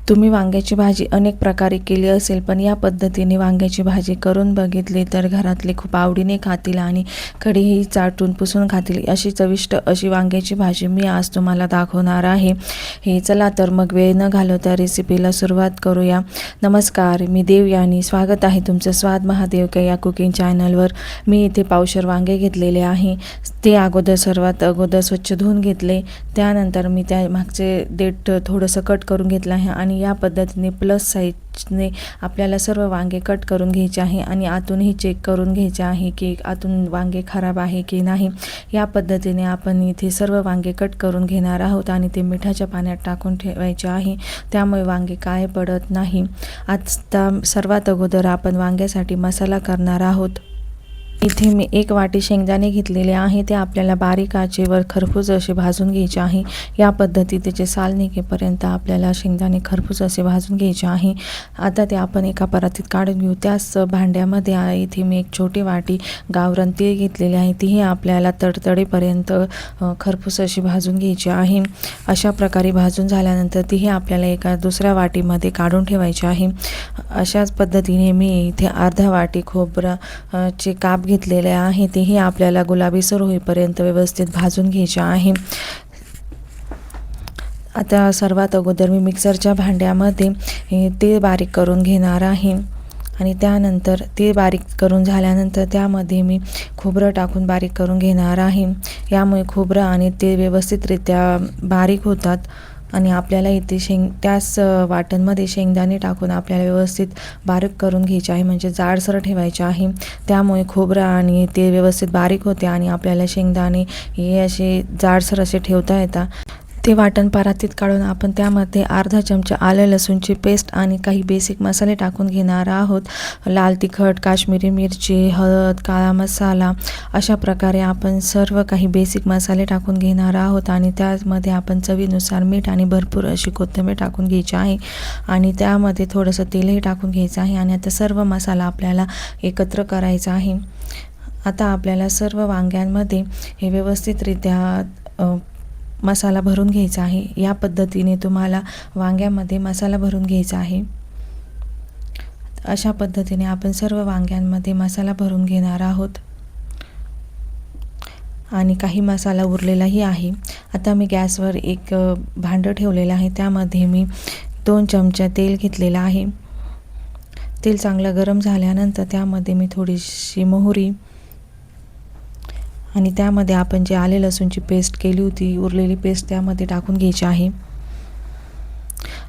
तुम्ही वांग्याची भाजी अनेक प्रकारे केली असेल, पण या पद्धतीने वांग्याची भाजी करून बघितली तर घरातले खूप आवडीने खातील आणि कढीही चाटून पुसून खातील. अशी चविष्ट अशी वांग्याची भाजी मी आज तुम्हाला दाखवणार आहे. चला तर मग वेळ न घालवता रेसिपीला सुरुवात करूया. नमस्कार, मी देवयानी. स्वागत आहे तुमचं स्वाद महादेव या कुकिंग चॅनलवर. मी इथे पावशेर वांगे घेतलेले आहे. ते सर्वात अगोदर स्वच्छ धुवून घेतले. त्यानंतर मी त्या मागचे देठ थोडंसं कट करून घेतलं आहे आणि या पद्धतीने प्लस साईजने आपल्याला सर्व वांगे कट करून घ्यायचे आहे आणि आतूनही चेक करून घ्यायचे आहे की आतून वांगे खराब आहे की नाही. या पद्धतीने आपण इथे सर्व वांगे कट करून घेणार आहोत आणि ते मिठाच्या पाण्यात टाकून ठेवायचे आहे, त्यामुळे वांगे काळे पडत नाही. आता सर्वात अगोदर आपण वांग्यासाठी मसाला करणार आहोत. इथे मी 1 वाटी शेंगदाणे घेतलेले आहे. ते आपल्याला बारीक आचेवर खरपूस असे भाजून घ्यायचे आहे. या पद्धती त्याचे साल निघेपर्यंत आपल्याला शेंगदाणे खरपूस असे भाजून घ्यायचे आहे. आता ते आपण एका परातीत काढून घेऊ. त्याच भांड्यामध्ये इथे मी 1 छोटी वाटी गावरान तीळ घेतलेली आहे. तीही आपल्याला तडतडेपर्यंत खरपूस अशी भाजून घ्यायची आहे. अशा प्रकारे भाजून झाल्यानंतर तीही आपल्याला एका दुसऱ्या वाटीमध्ये काढून ठेवायची आहे. अशाच पद्धतीने मी इथे अर्धा वाटी खोबऱ्याचे काप घेतलेले आहे. तेही आपल्याला गुलाबीसर होईपर्यंत व्यवस्थित भाजून घ्यायचे आहे. आता सर्वात अगोदर मी मिक्सरच्या भांड्यामध्ये ते बारीक करून घेणार आहे आणि त्यानंतर ते बारीक करून झाल्यानंतर त्यामध्ये मी खोबरं टाकून बारीक करून घेणार आहे. यामुळे खोबरं आणि ते व्यवस्थितरित्या बारीक होतात आणि आपल्याला इथे त्याच वाटणमध्ये शेंगदाणे टाकून आपल्याला व्यवस्थित बारीक करून घ्यायचे आहे, म्हणजे जाडसर ठेवायचे आहे. त्यामुळे खोबरं आणि ते व्यवस्थित बारीक होते आणि आपल्याला शेंगदाणे हे असे जाडसर असे ठेवता येतात. ते वाटण परातीत काढून आपण त्यामध्ये अर्धा चमचा आलं लसूणची पेस्ट आणि काही बेसिक मसाले टाकून घेणार आहोत. लाल तिखट, काश्मीरी मिरची, हळद, काळा मसाला अशा प्रकारे आपण सर्व काही बेसिक मसाले टाकून घेणार आहोत आणि त्यामध्ये आपण चवीनुसार मीठ आणि भरपूर अशी कोथिंबीर टाकून घ्यायची आहे आणि त्यामध्ये थोडंसं तेलही टाकून घ्यायचं आहे आणि आता सर्व मसाला आपल्याला एकत्र करायचा आहे. आता आपल्याला सर्व वांग्यांमध्ये हे व्यवस्थितरित्या मसाला भरून घ्यायचा आहे. या पद्धतीने तुम्हाला वांग्यामध्ये मसाला भरून घ्यायचा आहे. अशा पद्धतीने आपण सर्व वांग्यांमध्ये मसाला भरून घेणार आहोत आणि काही मसाला उरलेलाही आहे. आता मी गॅसवर एक भांडं ठेवलेलं आहे. त्यामध्ये मी 2 चमचा तेल घेतलेलं आहे. तेल चांगलं गरम झाल्यानंतर त्यामध्ये मी थोडीशी मोहरी आणि त्यामध्ये आपण जे आले लसूणची पेस्ट केली होती, उरलेली पेस्ट त्यामध्ये टाकून घ्यायची आहे.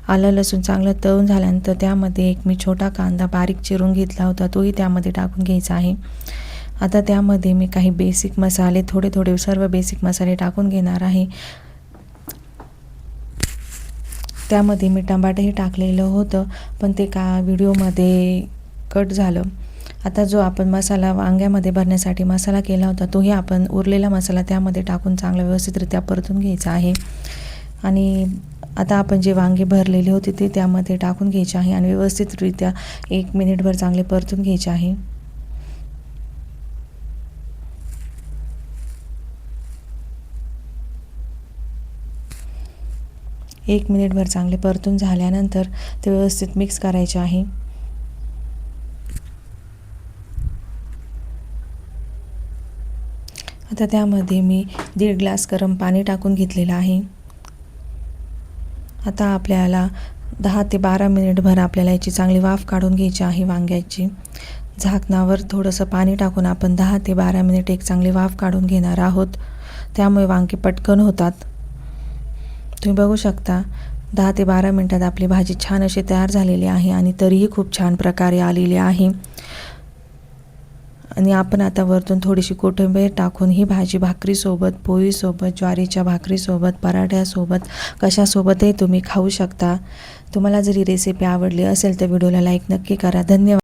आलं लसूण चांगलं तळून झाल्यानंतर त्यामध्ये एक मी छोटा कांदा बारीक चिरून घेतला होता, तोही त्यामध्ये टाकून घ्यायचा आहे. आता त्यामध्ये मी काही बेसिक मसाले थोडे सर्व बेसिक मसाले टाकून घेणार आहे. त्यामध्ये मी टमाटरही टाकलेलं होतं, पण ते व्हिडिओमध्ये कट झालं. आता जो आपण मसाला वांग्यामध्ये भरण्यासाठी मसाला केला होता, तोही आपण उरलेला मसाला त्यामध्ये टाकून चांगला व्यवस्थितरित्या परतून घ्यायचा आहे आणि आता आपण जे वांगे भरलेले होते ते त्यामध्ये टाकून घ्यायचे आहे आणि व्यवस्थितरित्या 1 मिनिटभर चांगले परतून घ्यायचे आहे. एक मिनिटभर चांगले परतून झाल्यानंतर ते व्यवस्थित मिक्स करायचे आहे. आता त्यामध्ये मी 1.5 ग्लास गरम पाणी टाकून घेतलेलं आहे. आता आपल्याला 10 ते 12 मिनिटभर आपल्याला याची चांगली वाफ काढून घ्यायची आहे वांग्याची. झाकणावर थोडंसं पाणी टाकून आपण 10 ते 12 मिनिट एक चांगली वाफ काढून घेणार आहोत. त्यामुळे वांगे पटकन होतात. तुम्ही बघू शकता 10 ते 12 मिनिटात आपली भाजी छान अशी तयार झालेली आहे आणि तरीही खूप छान प्रकारे आलेली आहे. आणि आपण आता वरतून थोडीशी कोथिंबीर टाकून ही भाजी भाकरीसोबत, पोळीसोबत, ज्वारीच्या भाकरीसोबत, पराठ्यासोबत कशासोबतही तुम्ही खाऊ शकता. तुम्हाला जरी रेसिपी आवडली असेल तर व्हिडिओला लाईक नक्की करा. धन्यवाद.